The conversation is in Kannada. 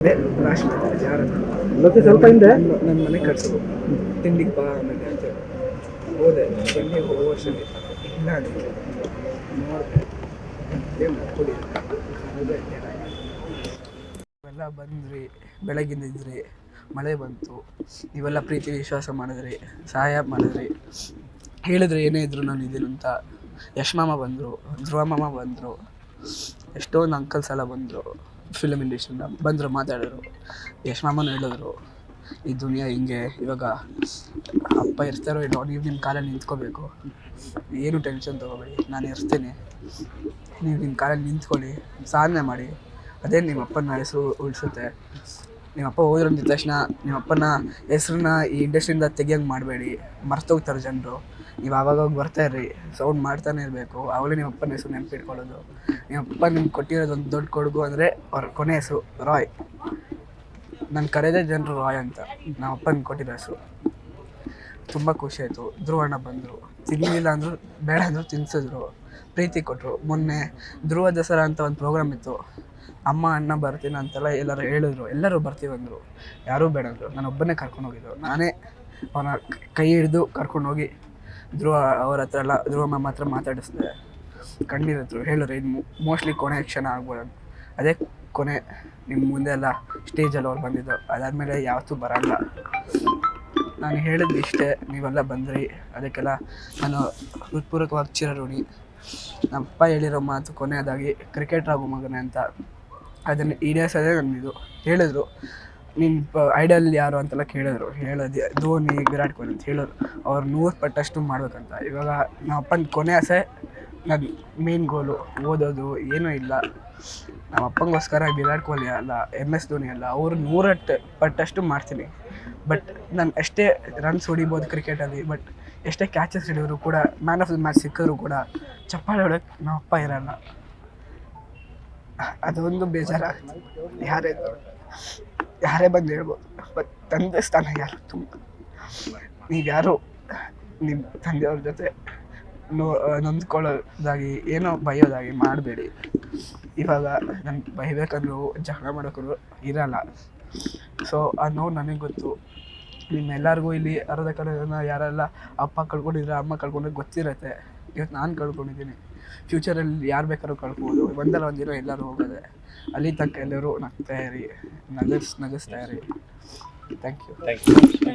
ಅದೇ ಲಾಸ್ಟ್ ಯಾರು ಮತ್ತೆ ಸ್ವಲ್ಪ ಹಿಂದೆ ನನ್ನ ಮನೆ ಕಟ್ಸೋದು ತಿಂಡಿಗೆ ಬಾ ಆಮೇಲೆ ಅಂತ ಹೋದೆ ತಿಂಡಿಗೆ ಹೋಗೋ ವರ್ಷ ಇಲ್ಲ ಅದಕ್ಕೆ ನೋಡಿದೆ ಇವೆಲ್ಲ ಬಂದ್ರಿ, ಬೆಳಗಿಂದ ಇದ್ರಿ, ಮಳೆ ಬಂತು, ನೀವೆಲ್ಲ ಪ್ರೀತಿ ವಿಶ್ವಾಸ ಮಾಡಿದ್ರಿ, ಸಹಾಯ ಮಾಡಿದ್ರಿ, ಹೇಳಿದ್ರಿ ಏನೇ ಇದ್ರು ನಾನು ಇದ್ದೀನಿ ಅಂತ. ಯಶ್ ಮಾಮ ಬಂದರು, ಧ್ರುವ ಮಾಮ ಬಂದರು, ಎಷ್ಟೊಂದು ಅಂಕಲ್ಸ್ ಎಲ್ಲ ಬಂದರು, ಫಿಲಮ್ ಇಂಡಸ್ಟ್ರಿಯಿಂದ ಬಂದರು, ಮಾತಾಡಿದ್ರು. ಯಶ್ ಮಾಮನೂ ಹೇಳಿದ್ರು, ಈ ದುನಿಯಾ ಹಿಂಗೆ, ಇವಾಗ ಅಪ್ಪ ಇರ್ತಾರೋ ಇಲ್ಲೋ, ನೀವು ನಿಮ್ಮ ಕಾಲಲ್ಲಿ ನಿಂತ್ಕೋಬೇಕು, ಏನು ಟೆನ್ಷನ್ ತೊಗೋಬೇಡಿ, ನಾನು ಇರ್ತೀನಿ, ನೀವು ನಿಮ್ಮ ಕಾಲಲ್ಲಿ ನಿಂತ್ಕೊಳ್ಳಿ, ಸಾಧನೆ ಮಾಡಿ, ಅದೇ ನಿಮ್ಮ ಅಪ್ಪನ ಹೆಸರು ಉಳಿಸುತ್ತೆ. ನಿಮ್ಮಪ್ಪ ಹೋದ್ರು ಅಂದಿದ ತಕ್ಷಣ ನಿಮ್ಮಪ್ಪನ ಹೆಸ್ರನ್ನ ಈ ಇಂಡಸ್ಟ್ರಿಯಿಂದ ತೆಗಿಯಂಗೆ ಮಾಡಬೇಡಿ, ಮರ್ತೋಗ್ತಾರೆ ಜನರು. ನೀವು ಆವಾಗವಾಗ ಬರ್ತಾಯಿರ್ರಿ, ಸೌಂಡ್ ಮಾಡ್ತಾನೆ ಇರಬೇಕು, ಆವಾಗಲೇ ನಿಮ್ಮಪ್ಪನ ಹೆಸರು ನೆನಪಿಟ್ಕೊಳ್ಳೋದು. ನಿಮ್ಮಪ್ಪ ನಿಮ್ಗೆ ಕೊಟ್ಟಿರೋದು ಒಂದು ದೊಡ್ಡ ಕೊಡುಗು ಅಂದರೆ ಅವ್ರ ಕೊನೆ ಹೆಸರು ರಾಯ್. ನನ್ನ ಕರೆದೇ ಜನರು ರಾಯ್ ಅಂತ, ನಮ್ಮಪ್ಪನಿಗೆ ಕೊಟ್ಟಿರೋ ಹೆಸರು. ತುಂಬ ಖುಷಿಯಾಯಿತು. ಧ್ರುವ ಅಣ್ಣ ಬಂದರು, ತಿನ್ನಲಿಲ್ಲ ಅಂದರು, ಬೇಡ ಅಂದರು, ತಿನ್ನಿಸಿದ್ರು, ಪ್ರೀತಿ ಕೊಟ್ಟರು. ಮೊನ್ನೆ ಧ್ರುವ ದಸರಾ ಅಂತ ಒಂದು ಪ್ರೋಗ್ರಾಮ್ ಇತ್ತು, ಅಮ್ಮ ಅಣ್ಣ ಬರ್ತೀನಿ ಅಂತೆಲ್ಲ ಎಲ್ಲರೂ ಹೇಳಿದ್ರು, ಎಲ್ಲರೂ ಬರ್ತೀವಿ ಅಂದರು, ಯಾರೂ ಬೇಡ ಅಂದರು. ನಾನು ಒಬ್ಬನೇ ಕರ್ಕೊಂಡೋಗಿದ್ದು, ನಾನೇ ಅವನ ಕೈ ಹಿಡಿದು ಕರ್ಕೊಂಡೋಗಿ ಧ್ರುವ ಅವ್ರ ಹತ್ರ ಎಲ್ಲ ಧ್ರುವ ಮಾಮ ಹತ್ರ ಮಾತಾಡಿಸ್ದೆ. ಕಣ್ಣೀರಿದ್ರು, ಹೇಳಿದ್ರು ಇದು ಮೋಸ್ಟ್ಲಿ ಕೊನೆ ಕ್ಷಣ ಆಗ್ಬೋದು. ಅದೇ ಕೊನೆ, ನಿಮ್ಮ ಮುಂದೆ ಎಲ್ಲ ಸ್ಟೇಜಲ್ಲಿ ಅವ್ರು ಬಂದಿದ್ದು, ಅದಾದಮೇಲೆ ಯಾವತ್ತೂ ಬರೋಲ್ಲ. ನಾನು ಹೇಳಿದ್ದು ಇಷ್ಟೇ, ನೀವೆಲ್ಲ ಬಂದ್ರಿ, ಅದಕ್ಕೆಲ್ಲ ನಾನು ಹೃತ್ಪೂರ್ವಕವಾಗಿ ಚಿರಋಣಿ. ನಮ್ಮಪ್ಪ ಹೇಳಿರೋ ಮಾತು ಕೊನೆಯದಾಗಿ ಕ್ರಿಕೆಟರ್ ಆಗೋ ಮಗನೇ ಅಂತ, ಅದನ್ನು ಈಡೇರಿಸೋದೇ ನನ್ನದು. ಹೇಳಿದ್ರು, ನಿಮ್ಮ ಐಡಲ್ ಯಾರು ಅಂತೆಲ್ಲ ಕೇಳಿದ್ರು, ಹೇಳೋದು ಧೋನಿ, ವಿರಾಟ್ ಕೊಹ್ಲಿ ಅಂತ ಹೇಳೋರು. ಅವ್ರು 100 ಪಟ್ಟಷ್ಟು ಮಾಡ್ಬೇಕಂತ. ಇವಾಗ ನಮ್ಮಪ್ಪನ ಕೊನೆ ಆಸೆ, ನನ್ನ ಮೇನ್ ಗೋಲು ಓದೋದು ಏನೂ ಇಲ್ಲ. ನಮ್ಮ ಅಪ್ಪಂಗೋಸ್ಕರ ವಿರಾಟ್ ಕೊಹ್ಲಿ ಅಲ್ಲ, MS ಧೋನಿ ಅಲ್ಲ, ಅವರು 100 ಪಟ್ಟಷ್ಟು ಮಾಡ್ತೀನಿ. ಬಟ್ ನಾನು ಎಷ್ಟೇ ರನ್ಸ್ ಹೊಡಿಬೋದು ಕ್ರಿಕೆಟಲ್ಲಿ, ಬಟ್ ಎಷ್ಟೇ ಕ್ಯಾಚಸ್ ಹಿಡಿದ್ರು ಕೂಡ, ಮ್ಯಾನ್ ಆಫ್ ದ ಮ್ಯಾಚ್ ಸಿಕ್ಕಿದ್ರು ಕೂಡ ಚಪ್ಪಾಳೆ ಹೊಡೋಕ್ಕೆ ನಮ್ಮಪ್ಪ ಇರೋಲ್ಲ. ಅದೊಂದು ಬೇಜಾರಾಗ್ತದೆ. ಯಾರೇ ಬಂದು ಹೇಳ್ಬೋದು, ಬಟ್ ತಂದೆ ಸ್ಥಾನ ಯಾರು ತುಂಬ. ನೀವ್ಯಾರು ನಿಮ್ಮ ತಂದೆಯವ್ರ ಜೊತೆ ನೊಂದ್ಕೊಳ್ಳೋದಾಗಿ, ಏನೋ ಬೈಯೋದಾಗಿ ಮಾಡಬೇಡಿ. ಇವಾಗ ನನಗೆ ಬೈಬೇಕಂದ್ರೂ ಜಗಳ ಮಾಡೋಕ್ಕೂ ಇರೋಲ್ಲ. ಸೊ ಆ ನೋವು ನನಗೆ ಗೊತ್ತು. ನಿಮ್ಮೆಲ್ಲರಿಗೂ ಇಲ್ಲಿ ಅರ್ಧ ಜನ ಯಾರೆಲ್ಲ ಅಪ್ಪ ಕಳ್ಕೊಂಡಿದ್ರೆ, ಅಮ್ಮ ಕಳ್ಕೊಂಡ್ರೆ ಗೊತ್ತಿರುತ್ತೆ. ಇವತ್ತು ನಾನು ಕಳ್ಕೊಂಡಿದ್ದೀನಿ, ಫ್ಯೂಚರಲ್ಲಿ ಯಾರು ಬೇಕಾದ್ರೂ ಕಳ್ಕೊಬೋದು. ಒಂದಲ್ಲ ಒಂದು ದಿನ ಎಲ್ಲರೂ ಹೋಗೋದೆ. ಅಲ್ಲಿ ತನಕ ಎಲ್ಲರೂ ನಗ್ತಾಯಿರಿ, ನಗಿಸ್ತಾಯಿರಿ. Thank you.